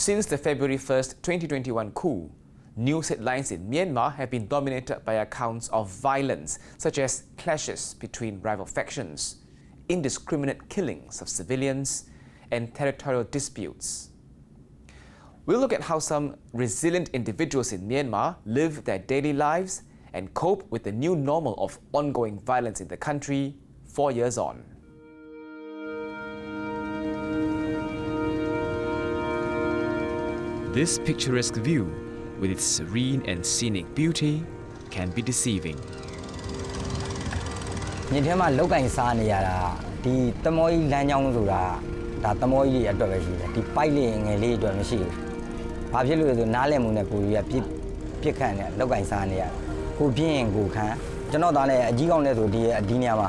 Since the February 1st, 2021 coup, news headlines in Myanmar have been dominated by accounts of violence, such as clashes between rival factions, indiscriminate killings of civilians, and territorial disputes. We'll look at how some resilient individuals in Myanmar live their daily lives and cope with the new normal of ongoing violence in the country 4 years on. This picturesque view, with its serene and scenic beauty, can be deceiving. မြစ်ထဲမှာလောက်ကန်စားနေရတာဒီသမောကြီးလမ်းကြောင်းဆိုတာဒါသမောကြီးအတွက်ပဲရှိတယ်ဒီပိုက်လေးငယ်လေးအတွက်မရှိဘူး။ဘာဖြစ်လို့လဲဆိုနားလည်မှုနဲ့ကိုကြီးကပြစ်ခန့်နဲ့လောက်ကန်စားနေရတယ်။ကိုပြင်းရင်ကိုခံကျွန်တော်သားလည်းအကြီးကောင်းတဲ့ဆိုဒီနေရာမှာ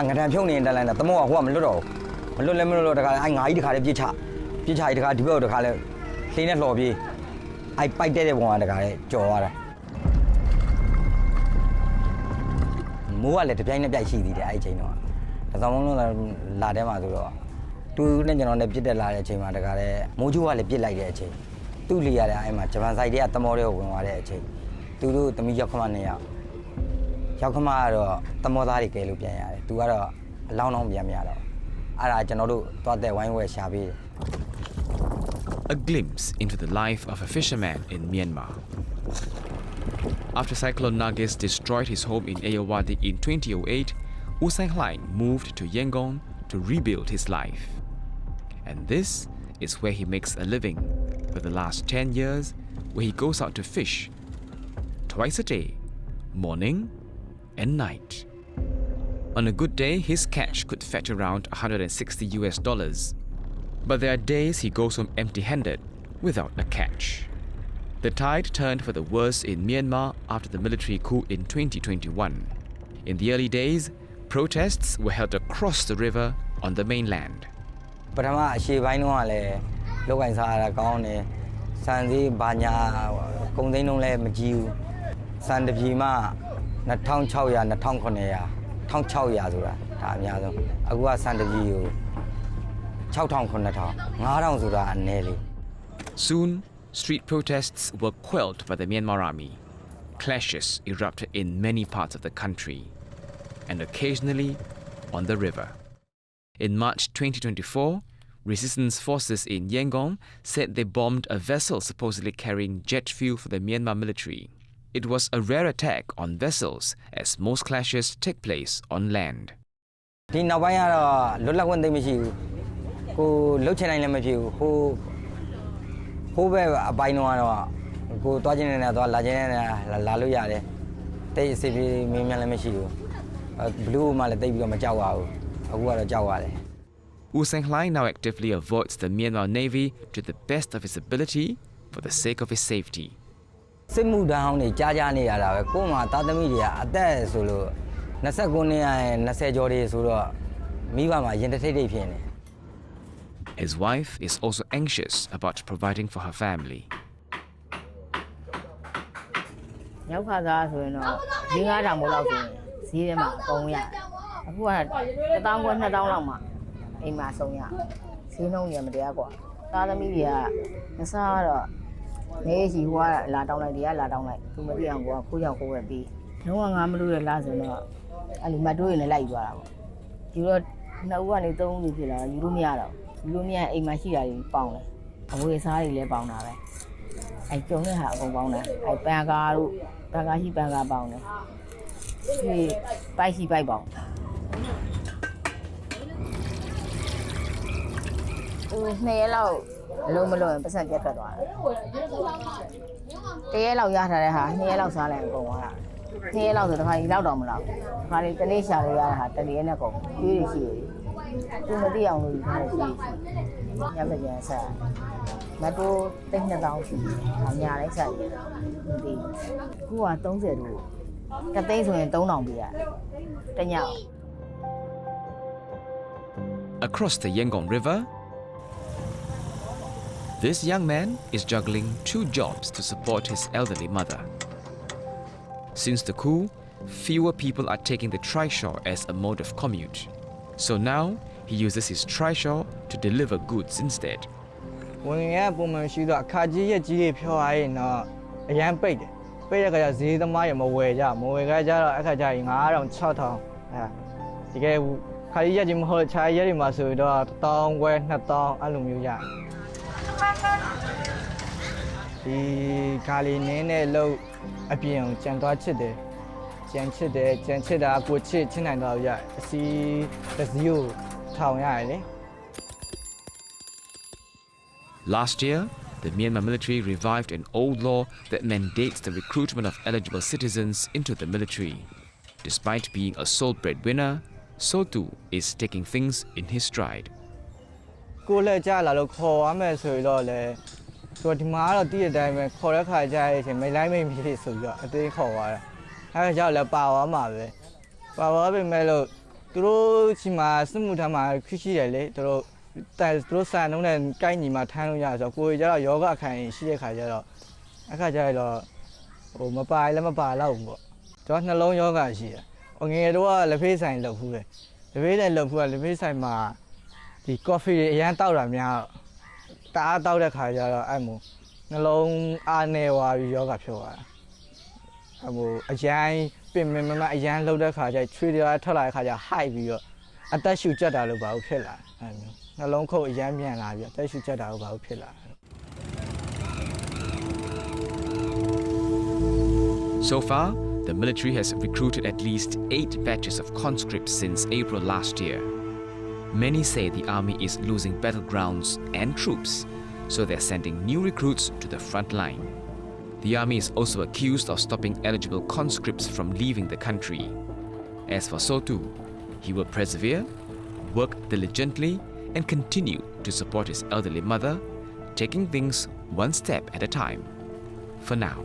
ငရံဖြုံနေတက်လိုက်တာသမောကဟိုကမလွတ်တော့ဘူးမလွတ်လည်းမလွတ်တော့တခါငါးကြီးတခါလည်းပြစ်ချတခါဒီဘက်တခါလည်းလှင်းနဲ့လှော်ပြေးပိုက်တဲ့ပုံကတခါလည်းကြော်သွားတာမိုးကလည်းတပြိုင်နက်ပြိုက်ရှိသေးတယ်အဲ့ချိန်တော့ဒါဆောင်မလို့လာထဲမှာဆိုတော့တူနဲ့ကျွန်တော်နဲ့ပြစ်တက်လာတဲ့အချိန်မှာတခါလည်းမိုးချိုးကလည်းပြစ်လိုက်တဲ့အချိန်သူ့လေရတဲ့အဲ့မှာဂျပန်ဆိုင်တွေကသမောတွေကိုဝင်သွားတဲ့အချိန်သူတို့သမီးရောက်ခမ2ယောက်ခမကတော့သမောသားတွေကဲလို့ပြန်ရတယ်သူကတော့အလောင်းလောင်းပြန်မရတော့အဲ့ဒါကျွန်တော်တို့သွားတဲ့ဝိုင်းဝဲရှာပေးတယ် A glimpse into the life of a fisherman in Myanmar. After Cyclone Nargis destroyed his home in Ayeyarwady in 2008, Usai Hlaing moved to Yangon to rebuild his life. And this is where he makes a living for the last 10 years, where he goes out to fish twice a day, morning and night. On a good day, his catch could fetch around $160. But there are days he goes home empty-handed, without a catch. The tide turned for the worse in Myanmar after the military coup in 2021. In the early days, protests were held across the river on the mainland. ပထမအရှေ့ပိုင်းတော့လည်းလောက်ကင်စားရတာကောင်းတယ်စံစည်းဘာညာကုန်သိန်းလုံးလည်းမကြည့်ဘူးစံတပြေမှ2600 2900 1600ဆိုတာဒါအများဆုံးအခုကစံတပြေကို Soon, street protests were quelled by the Myanmar army. Clashes erupted in many parts of the country, and occasionally on the river. In March 2024, resistance forces in Yangon said they bombed a vessel supposedly carrying jet fuel for the Myanmar military. It was a rare attack on vessels, as most clashes take place on land. ဒီနောက်ပိုင်းကတော့လွတ်လပ်ခွင့်သိမရှိဘူးကိုလှုပ်ချင်နိုင်လည်းမဖြစ်ဘူးဟိုးပဲအပိုင်းတော့ကိုသွားချင်နေတာသွားလာချင်နေတာလာလို့ရတယ်တိတ်အစီအပြေမင်းမြန်လည်းမရှိဘူးဘလူးမှလည်းတိတ်ပြီးတော့မကြောက်ပါဘူးအခုကတော့ကြောက်ရတယ် Usai Hlaing now actively avoids the Myanmar Navy to the best of his ability for the sake of his safety. စစ်မှုထမ်းဟောင်းတွေကြားနေရတာပဲကို့မှာသားသမီးတွေကအသက်ဆိုလို့29နှစ်20ကျော်တွေဆိုတော့မိဘမှာရင်တထိတ်ဖြစ်နေ His wife is also anxious about providing for her family. ရောက်ခါသားဆိုရင်တော့5,000တောင်မို့လောက်ဆိုရင်ဈေးထဲမှာအကုန်ရအခုက1000ခွဲ2000လောက်မှအိမ်မှာဆုံးရဈေးနှုန်းကြီးမတရားกว่าသားသမီးတွေကမစားတော့နေရှိဟိုကလာတောင်းလိုက်တရားလာတောင်းလိုက်သူမသိအောင်ကိုကခိုးကြောင်ခိုးပဲပြီးလုံးဝငါမလို့ရလားဆိုတော့အဲ့လိုမတိုးရင်လည်းလိုက်သွားတာပေါ့ယူတော့2ဦးကနေ3ဦးဖြစ်လာယူလို့မရတော့ယူလို့မရအိမ်မှာရှိတာတွေပေါင်းတယ်အဝေးစားတွေလည်းပေါင်းတာပဲအဲ့ကျုံတဲ့ဟာအကုန်ပေါင်းတယ်အဲ့ပန်ကာတို့ပန်ကာရှိပန်ကာပေါင်းတယ်ဒီပိုက်ရှိပိုက်ပေါင်း2ရက်လောက်အလုံးမလုံးပတ်စံပြတ်ထွက်သွားတယ်1ရက်လောက်ရထားတဲ့ဟာ2ရက်လောက်စားလိုက်အကုန်သွားတာ2ရက်လောက်ဆိုတစ်ခါကြီးလောက်တော့မလောက်ခါလေးတနေ့ရှာလို့ရတဲ့ဟာတနေ့နဲ့ကုန်ပြေးရရှိတယ်သူမသိအောင်လို့ယူထားရှိညမပြန်ဆက်မတိုး3000ရှိအများလိုက်ဆက်ရမသိခုက30တို့တသိန်းဆိုရင်3000ပေးရတယ်တည Across the Yangon River, this young man is juggling 2 jobs to support his elderly mother. Since the coup, fewer people are taking the trishaw as a mode of commute. So now, he uses his trishaw to deliver goods instead. ဝင်ငယ်ကပုံမှန်ရှိတော့အခါကြီးရက်ကြီးတွေဖြောရရင်တော့အရန်ပိတ်တယ်ပိတ်တဲ့ခါကျဈေးသမားရမဝယ်ကြကြတော့အခါကျရင်9000 6000တကယ်ခါကြီးရက်ကြီးမဟုတ်ခြားရက်တွေမှာဆိုတော့1000 2000အဲ့လိုမျိုးရတယ်ဒီကာလီနင်းနဲ့လို့အပြင်ကိုကြံသွားချစ်တယ်ကြံချစ်တာကိုချစ်နိုင်တော့ရအစီတစ်စီးကိုထောင်ရတယ်လေ Last year, the Myanmar military revived an old law that mandates the recruitment of eligible citizens into the military. Despite being a sole breadwinner, So too is taking things in his stride. ကိုလည်းကြားလာလို့ခေါ်ရမယ်ဆိုတော့လေသူဒီမှာတော့တည့်တဲ့အတိုင်းပဲခေါ်တဲ့ခါကျရင်ချိန်မိလိုက်မိဖြစ်ဆိုပြီးတော့အသေးခေါ်သွားတာအဲဒါကြောင့်လည်းပါသွားမှာပဲပါသွားပြီမဲ့လို့သူတို့ချီမှာစစ်မှုထမ်းမှာခွရှိတယ်လေသူတို့စာနှုံးနဲ့ကိုက်ညီမှာထမ်းလို့ရဆိုတော့ကိုကြီးကျတော့ယောဂခံရင်ရှိတဲ့ခါကျတော့အခါကျတော့ဟိုမပါလည်းမပါတော့ဘူးပေါ့ကျွန်တော်နှလုံးယောဂရှိတယ်ငယ်တော့လက်ဖေးဆိုင်လောက်ဖူးတယ်လက်ဖေးဆိုင်လောက်ဖူးကလက်ဖေးဆိုင်မှာဒီ coffee တွေအရန်တောက်တာများတအားတောက်တဲ့ခါကျတော့အဲ့မို့နှလုံးအားနေသွားပြီးယောဂဖြစ်သွားတာအဲ့မို့အရန်ပင်မအရန်လှုပ်တဲ့ခါကျချွေးတွေထွက်လာတဲ့ခါကျဟိုက်ပြီးတော့အသက်ရှူကျက်တာလို့ဘာလို့ဖြစ်လာအဲ့မျိုးနှလုံးခုတ်အရန်ပြန်လာပြီးအသက်ရှူကျက်တာလို့ဘာလို့ဖြစ်လာ So far, the military has recruited at least 8 batches of conscripts since April last year. Many say the army is losing battlegrounds and troops, so they're sending new recruits to the front line. The army is also accused of stopping eligible conscripts from leaving the country. As for Sotu, he will persevere, work diligently, and continue to support his elderly mother, taking things one step at a time. For now.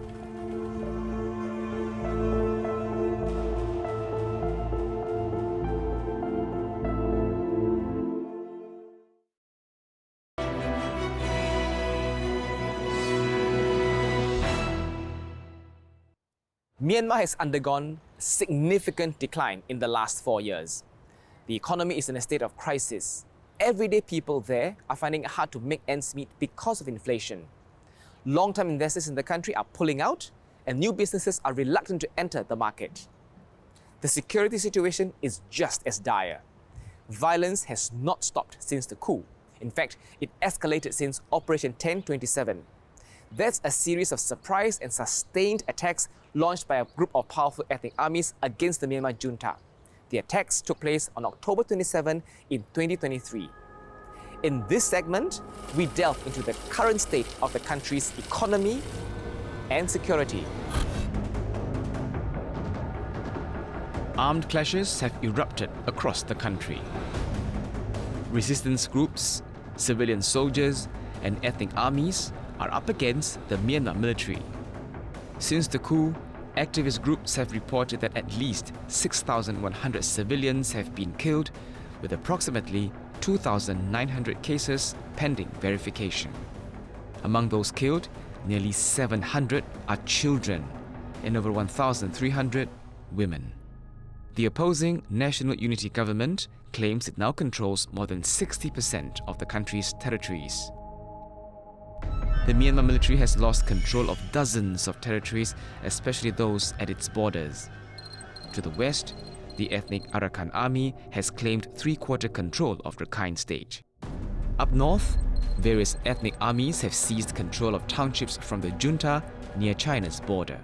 Myanmar has undergone significant decline in the last 4 years. The economy is in a state of crisis. Everyday people there are finding it hard to make ends meet because of inflation. Long-term investors in the country are pulling out, and new businesses are reluctant to enter the market. The security situation is just as dire. Violence has not stopped since the coup. In fact, it escalated since Operation 1027. That's a series of surprise and sustained attacks launched by a group of powerful ethnic armies against the Myanmar Junta. The attacks took place on October 27 in 2023. In this segment, we delve into the current state of the country's economy and security. Armed clashes have erupted across the country. Resistance groups, civilian soldiers, and ethnic armies are up against the Myanmar military. Since the coup, activist groups have reported that at least 6,100 civilians have been killed, with approximately 2,900 cases pending verification. Among those killed, nearly 700 are children and over 1,300 women. The opposing National Unity Government claims it now controls more than 60% of the country's territories. The Myanmar military has lost control of dozens of territories, especially those at its borders. To the west, the ethnic Arakan army has claimed three-quarter control of Rakhine State. Up north, various ethnic armies have seized control of townships from the junta near China's border.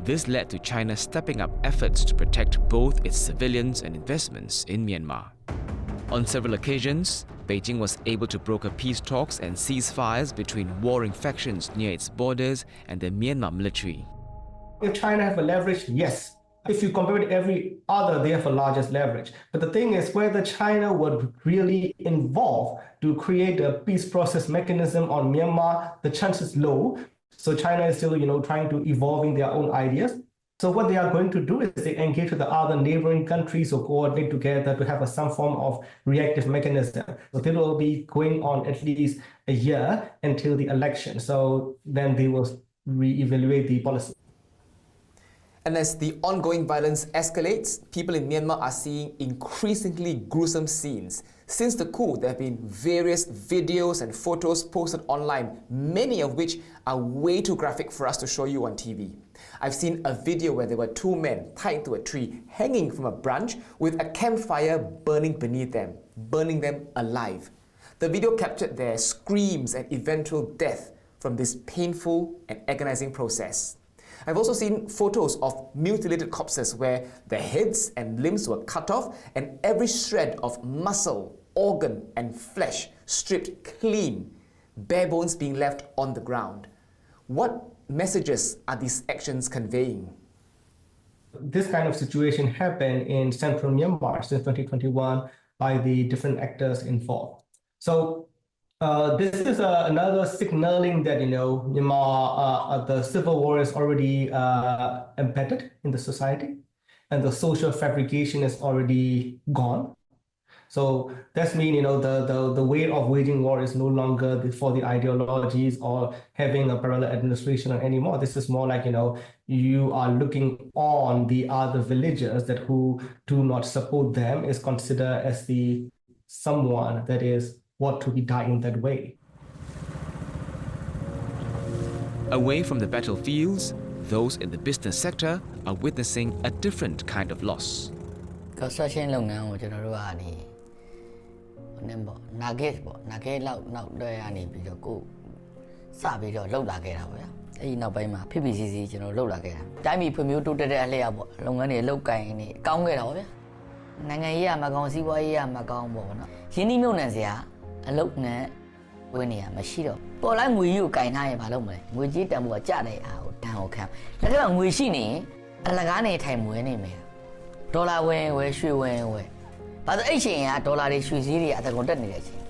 This led to China stepping up efforts to protect both its civilians and investments in Myanmar. On several occasions, Beijing was able to broker peace talks and ceasefires between warring factions near its borders and the Myanmar military. If China have a leverage, yes. If you compare with every other, they have the largest leverage. But the thing is, whether China would really involve to create a peace process mechanism on Myanmar, the chance is low. So China is still, trying to evolving their own ideas. So what they are going to do is they engage with the other neighboring countries or coordinate together to have some form of reactive mechanism. So it will be going on at least a year until the election. So then they will re-evaluate the policy. And as the ongoing violence escalates, people in Myanmar are seeing increasingly gruesome scenes. Since the coup, there have been various videos and photos posted online, many of which are way too graphic for us to show you on TV. I've seen a video where there were two men tied to a tree, hanging from a branch with a campfire burning beneath them, burning them alive. The video captured their screams and eventual death from this painful and agonizing process. I've also seen photos of mutilated corpses where the heads and limbs were cut off and every shred of muscle, organ and flesh stripped clean, bare bones being left on the ground. What messages are these actions conveying? This kind of situation happened in central Myanmar since 2021 by the different actors involved. So this is another signaling that, Myanmar, the civil war is already embedded in the society and the social fabrication is already gone. So that's mean, the way of waging war is no longer for the ideologies or having a parallel administration anymore. This is more like, you are looking on the other villagers that who do not support them is considered as the someone that is what to be die in that way. Away from the battlefields, those in the business sector are witnessing a different kind of loss. Construction လုပ်ငန်းကိုကျွန်တော်တို့ကဒီnugget ပေါ့ nugget လောက်တော့ရနေပြီးတော့ကိုစပြီးတော့လှုပ်လာခဲ့တာပေါ့ဗျာအဲ့ဒီနောက်ပိုင်းမှာ PPCC ကျွန်တော်လှုပ်လာခဲ့တာတိုင်းပြည်ဖွံ့ဖြိုးတိုးတက်တဲ့အလျောက်ပေါ့လုပ်ငန်းတွေလှုပ်ကိုင်နေကောင်းခဲ့တာပေါ့ဗျာနိုင်ငံရေးကမကောင်းစီးပွားရေးကမကောင်းပေါ့နော်ရင်းနှီးမြှုပ်နှံစရာအလုပ်နဲ့ဝင်နေရမရှိတော့ပေါ်လိုက်ငွေကြီးကိုကင်ထားရင်မလုပ်မလဲငွေကြီးတန်ဖိုးကကျတဲ့အားကိုတန်အောင်ခံလက်ထက်မှာငွေရှိနေရင်အလကားနေထိုင်မွေးနေမယ်ဒေါ်လာဝင်ဝယ်ရွှေဝင်ဝယ်ဘာလို့အဲ့ချိန်ကဒေါ်လာတွေရွှေစည်းတွေအတကုန်တက်နေတဲ့အချိန်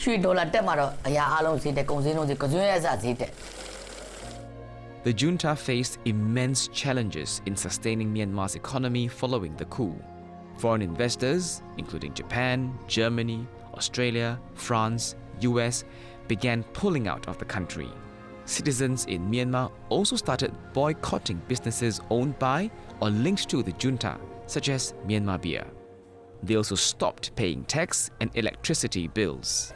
ရွှေဒေါ်လာတက်မှတော့အရာအလုံးဈေးတက်ကုန်စည်နှုန်းဈေးကစွန်းရဲစဈေးတက် The junta faced immense challenges in sustaining Myanmar's economy following the coup. Foreign investors, including Japan, Germany, Australia, France, US, began pulling out of the country. Citizens in Myanmar also started boycotting businesses owned by or linked to the junta, such as Myanmar Beer. They also stopped paying tax and electricity bills.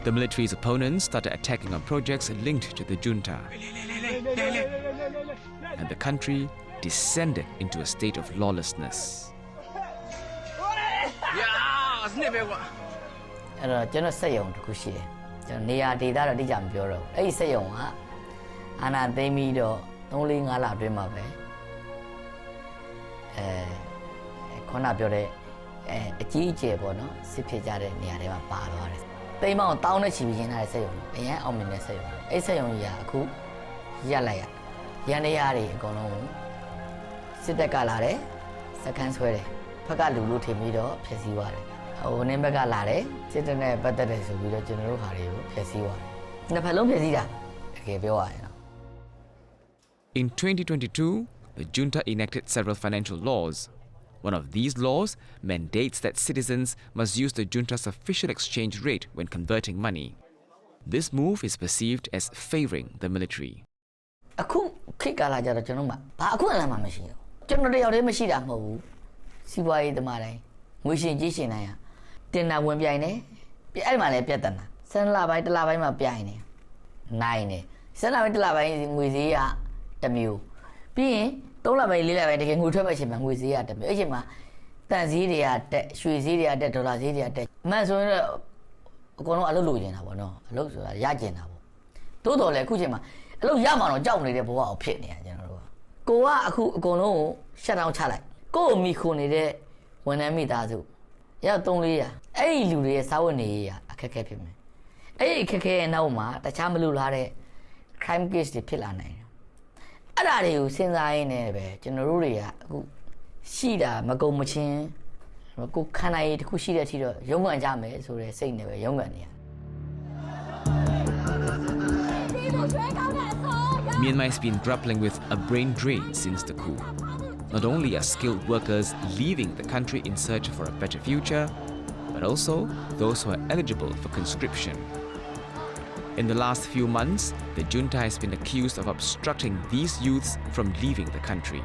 The military's opponents started attacking on projects linked to the junta. And the country descended into a state of lawlessness. အဲ့တော့ကျွန်တော်စက်ရုံတစ်ခုရှိတယ်ကျွန်တော်နေရာဒေသတော့တိကျမပြောတော့အဲ့ဒီစက်ရုံကအာဏာသိမ်းပြီးတော့3-4 လအတွင်းမှာပဲခုနပြောတဲ့အကြီးအကျယ်ပေါ့နော်စစ်ဖြစ်ကြတဲ့နေရာတွေမှာပါသွားတယ်သိမ်းမောင်းတောင်းနဲ့ချီပြီးရင်းထားတဲ့စက်ရုံအရင်အောင်မြင်တဲ့စက်ရုံအဲ့စက်ရုံကြီးကအခုရက်လိုက်ရန်တရားတွေအကုန်လုံးစစ်တပ်ကလာတယ်စခန်းဆွဲတယ်ဖက်ကလူလူထင်ပြီးတော့ဖျက်ဆီးသွားတယ်ဟိုနင်းဘက်ကလာတယ်စစ်တပ်နဲ့ပတ်သက်တယ်ဆိုပြီးတော့ကျွန်တော်တို့ဟာတွေကိုဖျက်ဆီးသွားတယ်နှစ်ဖက်လုံးဖျက်ဆီးတာတကယ်ပြောရရင် In 2022, the junta enacted several financial laws. One of these laws mandates that citizens must use the junta's official exchange rate when converting money. This move is perceived as favoring the military. အခုခေတ်ကာလကြတော့ကျွန်တော်မှဘာအခုအလမ်းမှမရှိဘူးကျွန်တော်တယောက်တည်းမရှိတာမဟုတ်ဘူးစီးပွားရေးသမားတိုင်းငွေရှင်ကြီးရှင်တိုင်းဟာတင်တာဝင်ပြိုင်နေအဲ့မှာလည်းပြတ်တနာ7လပိုင်း1လပိုင်းမှာပြိုင်နေနိုင်နေ7လပိုင်း1လပိုင်းငွေစည်းကတစ်မျိုးပြီးရင်3လပိုင်း4လပိုင်းတကယ်ငွေထွက်မဲ့ချိန်မှာငွေစည်းကတစ်မျိုးအဲ့ချိန်မှာတန်စည်းတွေကတက်ရွှေစည်းတွေကတက်ဒေါ်လာစည်းတွေကတက်မှန်ဆိုရင်တော့အကုန်လုံးအလုပ်လုပ်နေတာပေါ့နော်အလုပ်ဆိုတာရကျင်တာပေါ့တိုးတော်လည်းအခုချိန်မှာအလုပ်ရမှတော့ကြောက်နေတဲ့ဘဝကိုဖြစ်နေတာကျွန်တော်တို့ကိုကအခုအကုန်လုံးကိုရှက်တောင်းချလိုက်ကို့မိခိုနေတဲ့ဝန်ထမ်းမိသားစုရောက်3-400အဲ့ဒီလူတွေရဲ့စာဝတ်နေရေးအခက်အခဲဖြစ်မယ်အဲ့ဒီအခက်အခဲရဲ့နောက်မှာတခြားမလူလားတဲ့ crime case တွေဖြစ်လာနိုင်တယ်အဲ့ဒါတွေကိုစဉ်းစားရင်းနဲ့ပဲကျွန်တော်တို့တွေကအခုရှိတာမကုန်မချင်းကိုခန္ဓာရည်တစ်ခုရှိတဲ့အထိတော့ရုန်းကန်ကြမယ်ဆိုတဲ့စိတ်နဲ့ပဲရုန်းကန်နေရ Myanmar has been grappling with a brain drain since the coup. Not only are skilled workers leaving the country in search for a better future, but also those who are eligible for conscription. In the last few months, the junta has been accused of obstructing these youths from leaving the country.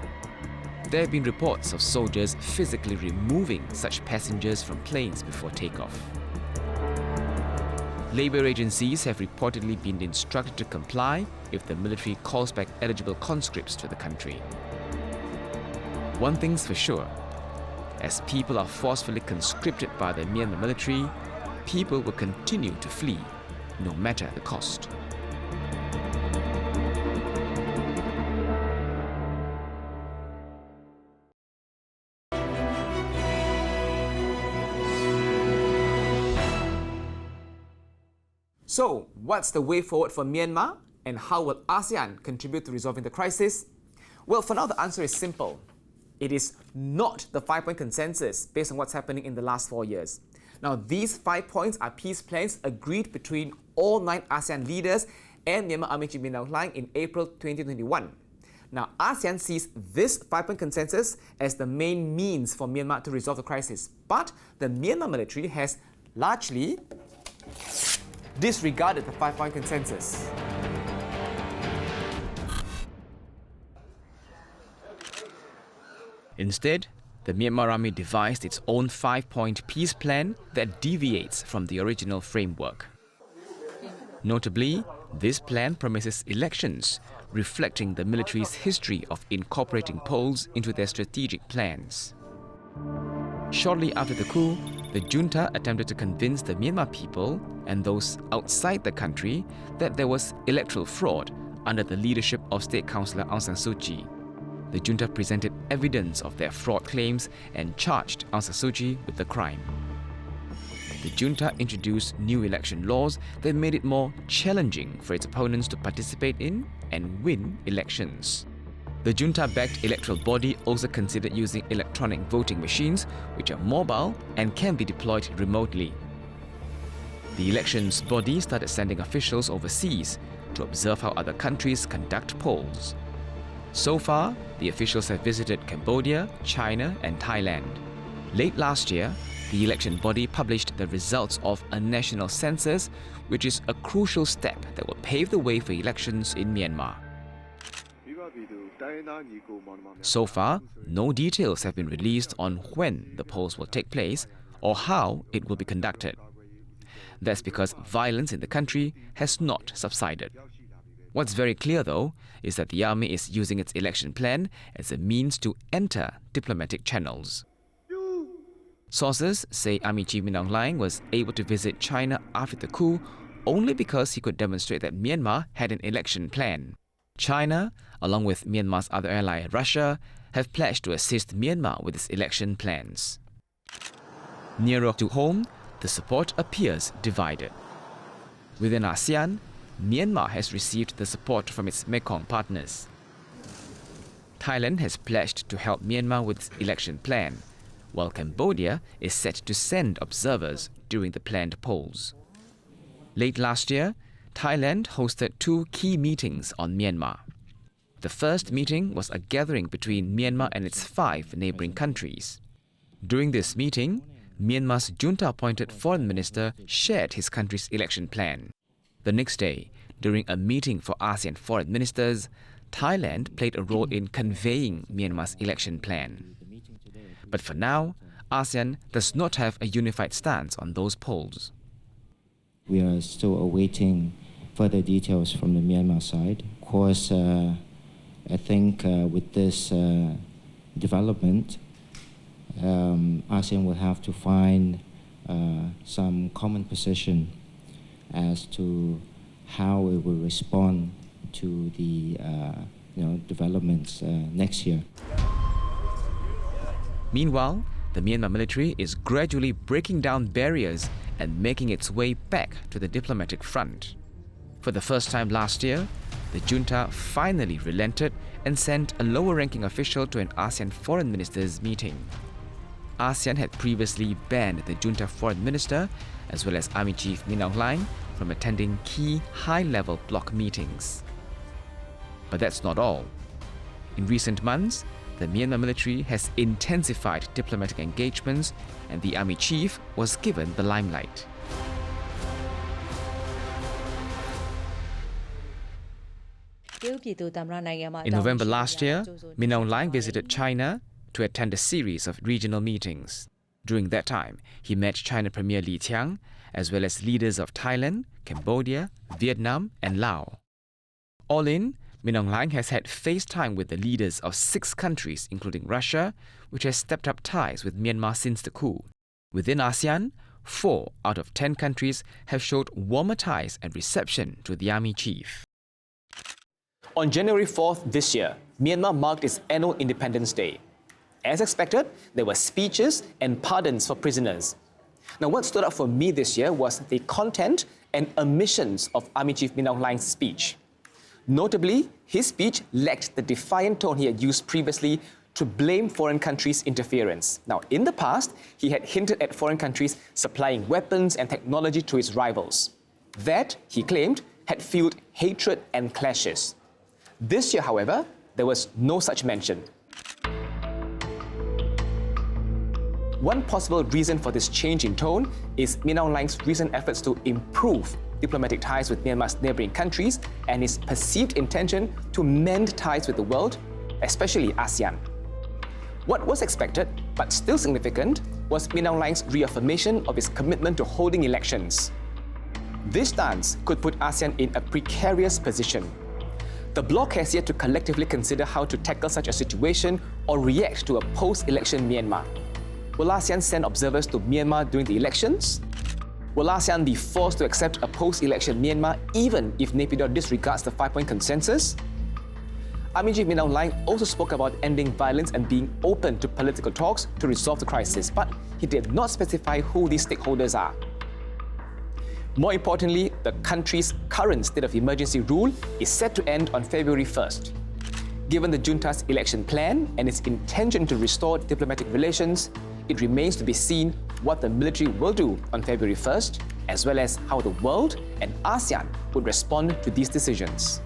there have been reports of soldiers physically removing such passengers from planes before takeoff. Labour agencies have reportedly been instructed to comply if the military calls back eligible conscripts to the country. One thing's for sure, as people are forcefully conscripted by the Myanmar military, people will continue to flee, no matter the cost. So, what's the way forward for Myanmar, and how will ASEAN contribute to resolving the crisis? Well, for now, the answer is simple. It is not the 5-point consensus based on what's happening in the last 4 years. Now, these 5 points are peace plans agreed between all 9 ASEAN leaders and Myanmar Army Chief Min Aung Hlaing in April 2021. Now, ASEAN sees this 5-point consensus as the main means for Myanmar to resolve the crisis. But the Myanmar military has largely disregarded the 5-point consensus. Instead, the Myanmar Army devised its own 5-point peace plan that deviates from the original framework. Notably, this plan promises elections, reflecting the military's history of incorporating polls into their strategic plans. Shortly after the coup, the junta attempted to convince the Myanmar people and those outside the country that there was electoral fraud under the leadership of State Councillor Aung San Suu Kyi. The junta presented evidence of their fraud claims and charged Aung San Suu Kyi with the crime. The junta introduced new election laws that made it more challenging for its opponents to participate in and win elections. The junta-backed electoral body also considered using electronic voting machines, which are mobile and can be deployed remotely. The elections body started sending officials overseas to observe how other countries conduct polls. So far, the officials have visited Cambodia, China, and Thailand. Late last year, the election body published the results of a national census, which is a crucial step that will pave the way for elections in Myanmar. So far, no details have been released on when the polls will take place or how it will be conducted. That's because violence in the country has not subsided. What's very clear, though, is that the army is using its election plan as a means to enter diplomatic channels. Sources say Army Chief Min Aung Hlaing was able to visit China after the coup only because he could demonstrate that Myanmar had an election plan. China, along with Myanmar's other ally Russia, have pledged to assist Myanmar with its election plans. Nearer to home, the support appears divided. Within ASEAN, Myanmar has received the support from its Mekong partners. Thailand has pledged to help Myanmar with its election plan, while Cambodia is set to send observers during the planned polls. Late last year, Thailand hosted 2 key meetings on Myanmar. The first meeting was a gathering between Myanmar and its 5 neighboring countries. During this meeting, Myanmar's junta-appointed foreign minister shared his country's election plan. The next day, during a meeting for ASEAN foreign ministers, Thailand played a role in conveying Myanmar's election plan. But for now, ASEAN does not have a unified stance on those polls. We are still awaiting further details from the Myanmar side. Of course, I think with this development, ASEAN will have to find some common position as to how it will respond to the developments next year. Meanwhile, the Myanmar military is gradually breaking down barriers and making its way back to the diplomatic front. For the first time last year, the junta finally relented and sent a lower-ranking official to an ASEAN foreign ministers meeting. ASEAN had previously banned the junta foreign minister, as well as Army Chief Min Aung Hlaing, from attending key high-level bloc meetings. But that's not all. In recent months, the Myanmar military has intensified diplomatic engagements, and the army chief was given the limelight. In November last year, Min Aung Hlaing visited China to attend a series of regional meetings. During that time, he met China Premier Li Qiang, as well as leaders of Thailand, Cambodia, Vietnam, and Laos. All in, Min Aung Hlaing has had FaceTime with the leaders of 6 countries, including Russia, which has stepped up ties with Myanmar since the coup. Within ASEAN, 4 out of 10 countries have showed warmer ties and reception to the army chief. On January 4th this year, Myanmar marked its annual Independence Day. As expected, there were speeches and pardons for prisoners. Now, what stood out for me this year was the content and omissions of Army Chief Min Aung Hlaing's speech. Notably, his speech lacked the defiant tone he had used previously to blame foreign countries' interference. Now, in the past, he had hinted at foreign countries supplying weapons and technology to its rivals. That, he claimed, had fueled hatred and clashes. This year, however, there was no such mention. One possible reason for this change in tone is Min Aung Hlaing's recent efforts to improve diplomatic ties with Myanmar's neighbouring countries and his perceived intention to mend ties with the world, especially ASEAN. What was expected, but still significant, was Min Aung Hlaing's reaffirmation of his commitment to holding elections. This stance could put ASEAN in a precarious position. The bloc has yet to collectively consider how to tackle such a situation or react to a post-election Myanmar. Will ASEAN send observers to Myanmar during the elections? Will ASEAN be forced to accept a post-election Myanmar even if Naypyidaw disregards the 5-point consensus? Army Chief Min Aung Hlaing also spoke about ending violence and being open to political talks to resolve the crisis, but he did not specify who these stakeholders are. More importantly, the country's current state of emergency rule is set to end on February 1st. Given the junta's election plan and its intention to restore diplomatic relations, it remains to be seen what the military will do on February 1st, as well as how the world and ASEAN would respond to these decisions.